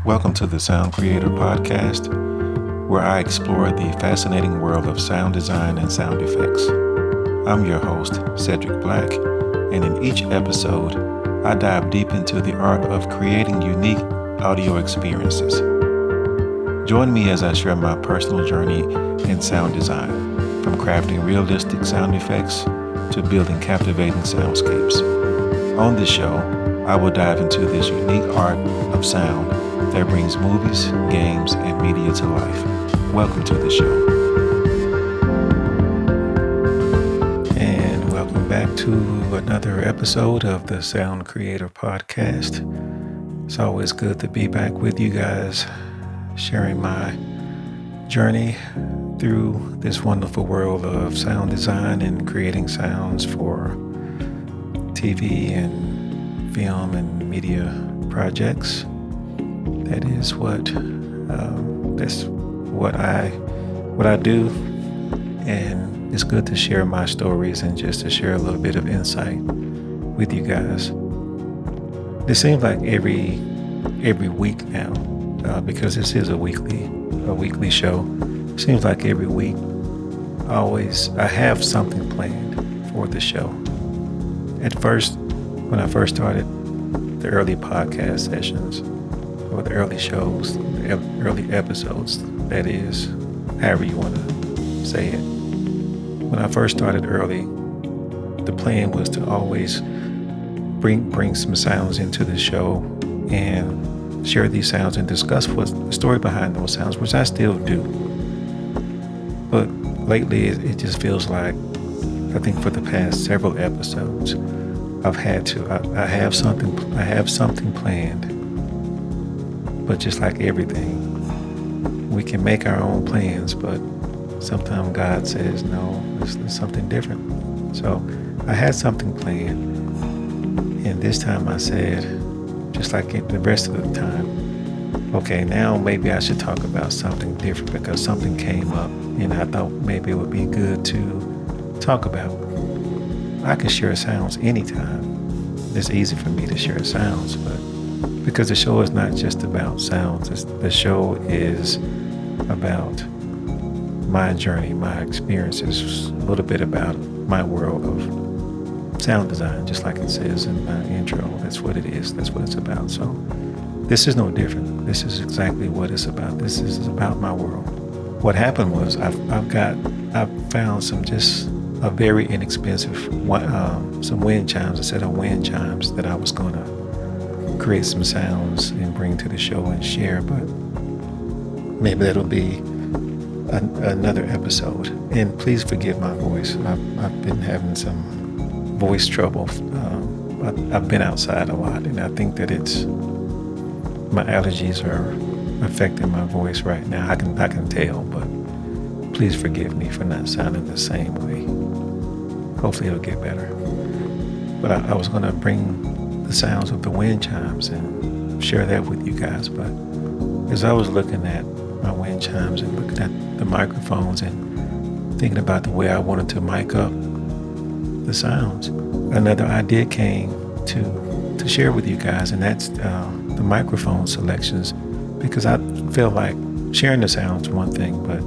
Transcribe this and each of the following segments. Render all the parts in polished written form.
Welcome to the Sound Creator Podcast, where I explore the fascinating world of sound design and sound effects. I'm your host, Cedric Black, and in each episode, I dive deep into the art of creating unique audio experiences. Join me as I share my personal journey in sound design, from crafting realistic sound effects to building captivating soundscapes. On this show, I will dive into this unique art of sound that brings movies, games, and media to life. Welcome to the show. And welcome back to another episode of the Sound Creator Podcast. It's always good to be back with you guys, sharing my journey through this wonderful world of sound design and creating sounds for TV and film and media projects. That is what I do, and it's good to share my stories and just to share a little bit of insight with you guys. It seems like every week now, because this is a weekly show. It seems like every week I have something planned for the show. At first, when I first started the early podcast sessions, or the early shows, the early episodes, that is, however you want to say it. When I first started early, the plan was to always bring some sounds into the show and share these sounds and discuss what's the story behind those sounds, which I still do. But lately, it just feels like, I think for the past several episodes, I have something planned. But just like everything, we can make our own plans, but sometimes God says, no, it's something different. So I had something planned, and this time I said, just like the rest of the time, okay, now maybe I should talk about something different because something came up, and I thought maybe it would be good to talk about. I can share sounds anytime. It's easy for me to share sounds, but because the show is not just about sounds, the show is about my journey, my experiences, a little bit about my world of sound design, just like it says in my intro. That's what it is. That's what it's about. So this is no different. This is exactly what it's about. This is about my world. What happened was I found some just a very inexpensive some wind chimes, a set of wind chimes that I was going to create some sounds and bring to the show and share, but maybe that'll be another episode. And please forgive my voice. I've been having some voice trouble. I've been outside a lot, and I think that my allergies are affecting my voice right now. I can tell, but please forgive me for not sounding the same way. Hopefully it'll get better. But I was going to bring the sounds of the wind chimes and share that with you guys. But as I was looking at my wind chimes and looking at the microphones and thinking about the way I wanted to mic up the sounds, another idea came to share with you guys, and that's the microphone selections, because I feel like sharing the sounds one thing, but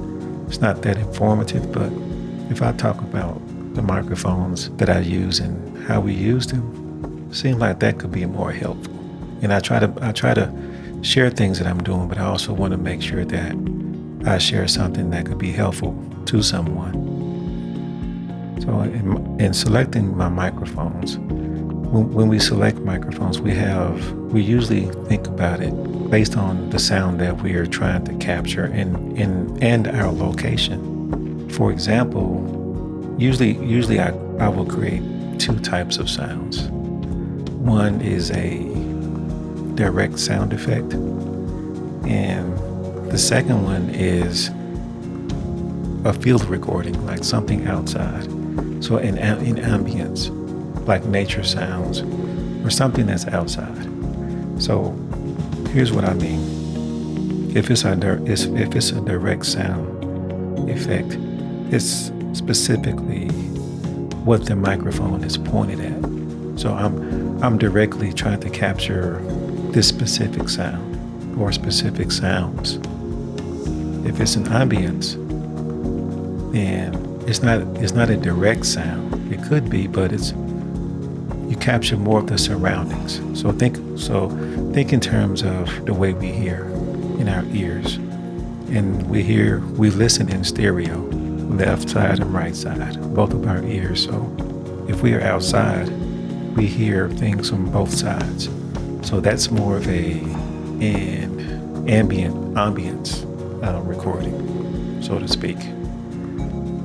it's not that informative. But if I talk about the microphones that I use and how we use them, seems like that could be more helpful. And I try to share things that I'm doing, but I also want to make sure that I share something that could be helpful to someone. So in selecting my microphones, when we select microphones, we usually think about it based on the sound that we are trying to capture and our location. For example, usually I will create two types of sounds. One is a direct sound effect, and the second one is a field recording, like something outside. So in ambience, like nature sounds or something that's outside. So here's what I mean. If it's a direct sound effect, it's specifically what the microphone is pointed at. So I'm directly trying to capture this specific sound. or specific sounds. If it's an ambience, then it's not a direct sound. It could be, but you capture more of the surroundings. So think in terms of the way we hear in our ears. And we listen in stereo, left side and right side, both of our ears. So if we are outside, we hear things from both sides. So that's more of an ambience recording, so to speak.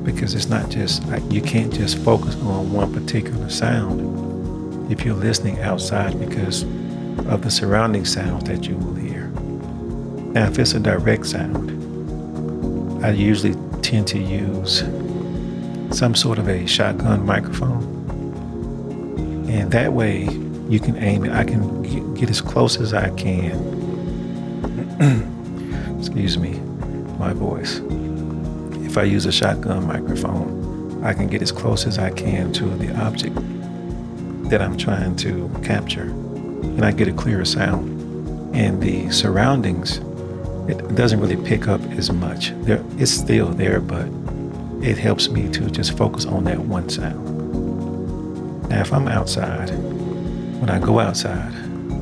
Because it's not just, you can't just focus on one particular sound if you're listening outside because of the surrounding sounds that you will hear. Now, if it's a direct sound, I usually tend to use some sort of a shotgun microphone. And that way you can aim it. I can get as close as I can. Excuse me, my voice. If I use a shotgun microphone, I can get as close as I can to the object that I'm trying to capture. And I get a clearer sound. And the surroundings, it doesn't really pick up as much. It's still there, but it helps me to just focus on that one sound. Now, if I'm outside, when I go outside,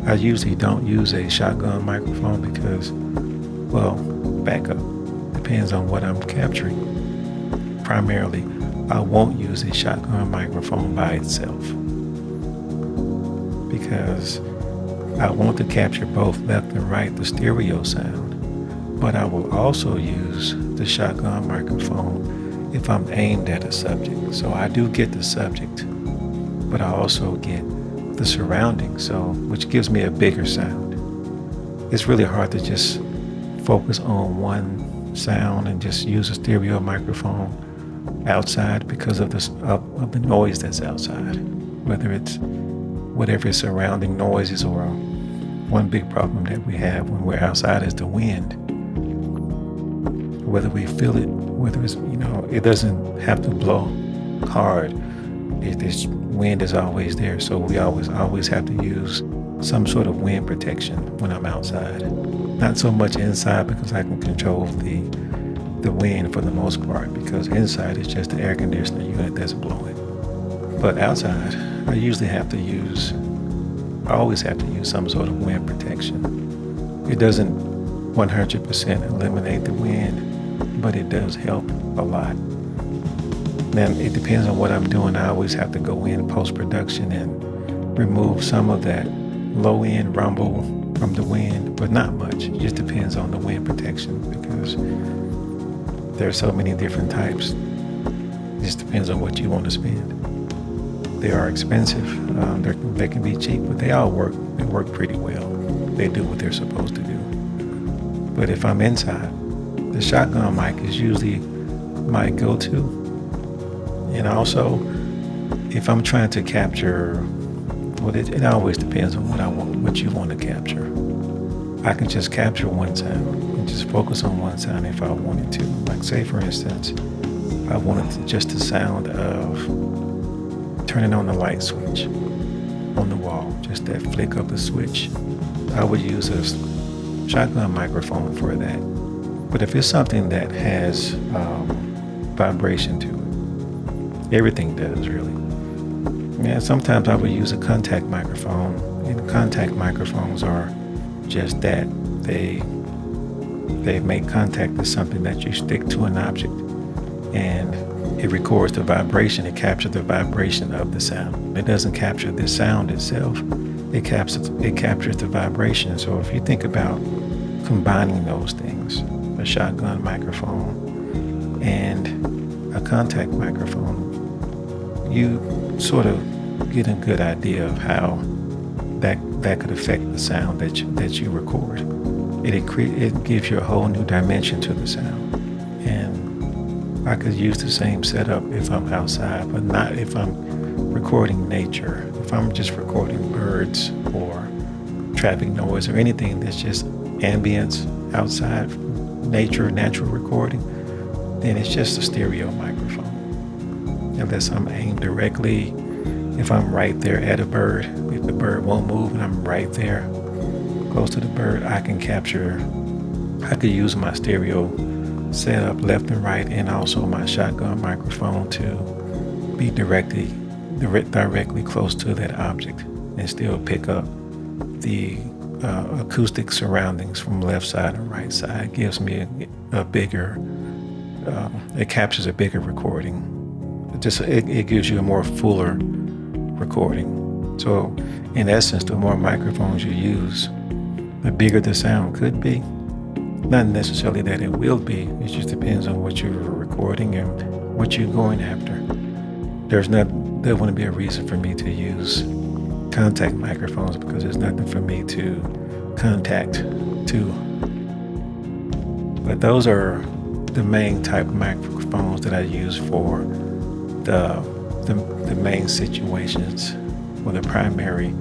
I usually don't use a shotgun microphone because, well, back up. Depends on what I'm capturing. Primarily, I won't use a shotgun microphone by itself because I want to capture both left and right, the stereo sound. But I will also use the shotgun microphone if I'm aimed at a subject. So I do get the subject, but I also get the surroundings, which gives me a bigger sound. It's really hard to just focus on one sound and just use a stereo microphone outside because of the noise that's outside, whether it's whatever surrounding noises, or one big problem that we have when we're outside is the wind. Whether we feel it, whether it's, it doesn't have to blow hard. This wind is always there, so we always have to use some sort of wind protection when I'm outside. Not so much inside because I can control the wind for the most part, because inside is just the air conditioner unit that's blowing. But outside, I always have to use some sort of wind protection. It doesn't 100% eliminate the wind, but it does help a lot. Now, it depends on what I'm doing. I always have to go in post-production and remove some of that low-end rumble from the wind, but not much. It just depends on the wind protection because there are so many different types. It just depends on what you want to spend. They are expensive. They can be cheap, but they all work. They work pretty well. They do what they're supposed to do. But if I'm inside, the shotgun mic is usually my go-to. And also, if I'm trying to capture, well, it always depends on what you want to capture. I can just capture one sound and just focus on one sound if I wanted to. Like, say for instance, I wanted just the sound of turning on the light switch on the wall, just that flick of the switch. I would use a shotgun microphone for that. But if it's something that has vibration to it, everything does really. Yeah, sometimes I would use a contact microphone, and contact microphones are just that. They make contact with something that you stick to an object, and it records the vibration. It captures the vibration of the sound. It doesn't capture the sound itself. It captures the vibration. So if you think about combining those things, a shotgun microphone and a contact microphone, you sort of get a good idea of how that could affect the sound that you record. It gives you a whole new dimension to the sound. And I could use the same setup if I'm outside, but not if I'm recording nature. If I'm just recording birds or traffic noise or anything that's just ambience outside, natural recording, then it's just a stereo microphone. Unless I'm aimed directly, if I'm right there at a bird, if the bird won't move and I'm right there close to the bird, I could use my stereo setup left and right, and also my shotgun microphone to be directly close to that object and still pick up the acoustic surroundings from left side and right side. It gives me a bigger, it captures a bigger recording. It gives you a more fuller recording. So in essence, the more microphones you use, the bigger the sound could be. Not necessarily that it will be, it just depends on what you're recording and what you're going after. There wouldn't be a reason for me to use contact microphones because there's nothing for me to contact to. But those are the main type of microphones that I use for the main situations or the primary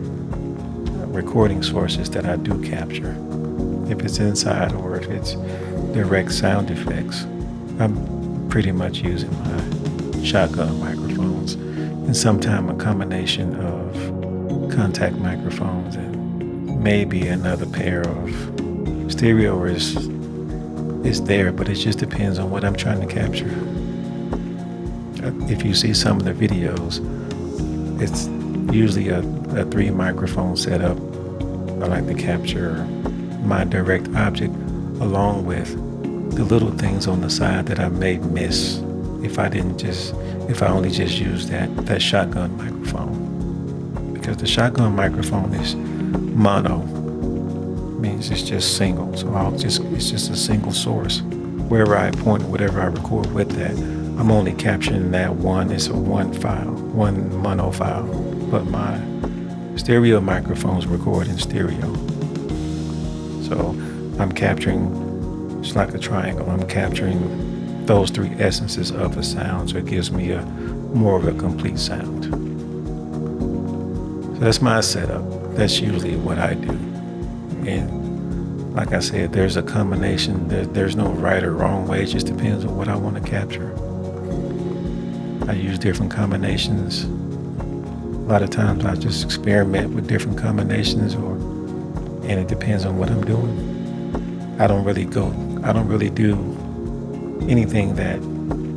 recording sources that I do capture. If it's inside or if it's direct sound effects, I'm pretty much using my shotgun microphones, and sometimes a combination of contact microphones and maybe another pair of stereo is there, but it just depends on what I'm trying to capture. If you see some of the videos, it's usually a 3 microphone setup. I like to capture my direct object along with the little things on the side that I may miss if I only just use that shotgun microphone. Because the shotgun microphone is mono, means it's just single. So it's just a single source. Wherever I point, whatever I record with that, I'm only capturing that one. It's a one file, one mono file. But my stereo microphones record in stereo. So I'm capturing, it's like a triangle. I'm capturing those 3 essences of the sound, so it gives me more of a complete sound. So that's my setup. That's usually what I do. And like I said, there's a combination. There's no right or wrong way. It just depends on what I want to capture. I use different combinations. A lot of times I just experiment with different combinations, and it depends on what I'm doing. I don't really do anything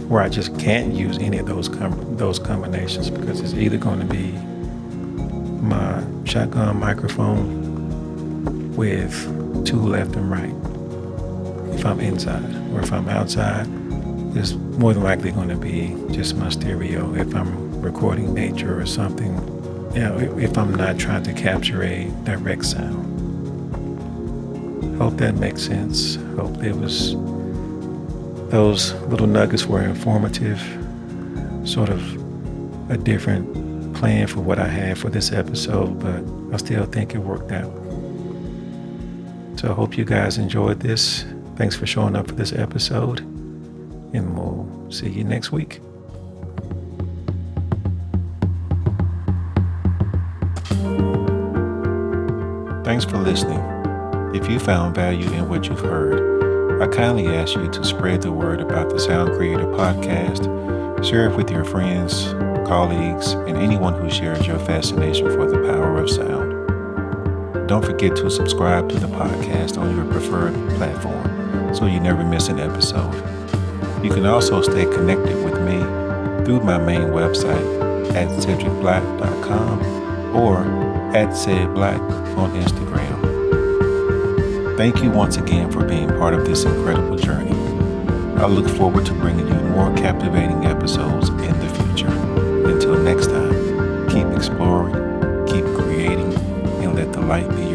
where I just can't use any of those combinations, because it's either going to be my shotgun microphone with 2 left and right if I'm inside, or if I'm outside, it's more than likely going to be just my stereo if I'm recording nature or something, if I'm not trying to capture a direct sound. Hope that makes sense. Hope those little nuggets were informative, sort of a different plan for what I had for this episode, but I still think it worked out. So I hope you guys enjoyed this. Thanks for showing up for this episode, and we'll see you next week. Thanks for listening. If you found value in what you've heard, I kindly ask you to spread the word about the Sound Creator Podcast. Share it with your friends, colleagues, and anyone who shares your fascination for the power of sound. Don't forget to subscribe to the podcast on your preferred platform so you never miss an episode. You can also stay connected with me through my main website at cedricblack.com or at cedblack on Instagram. Thank you once again for being part of this incredible journey. I look forward to bringing you more captivating episodes in the future. Until next time, keep exploring, keep creating, and let the light be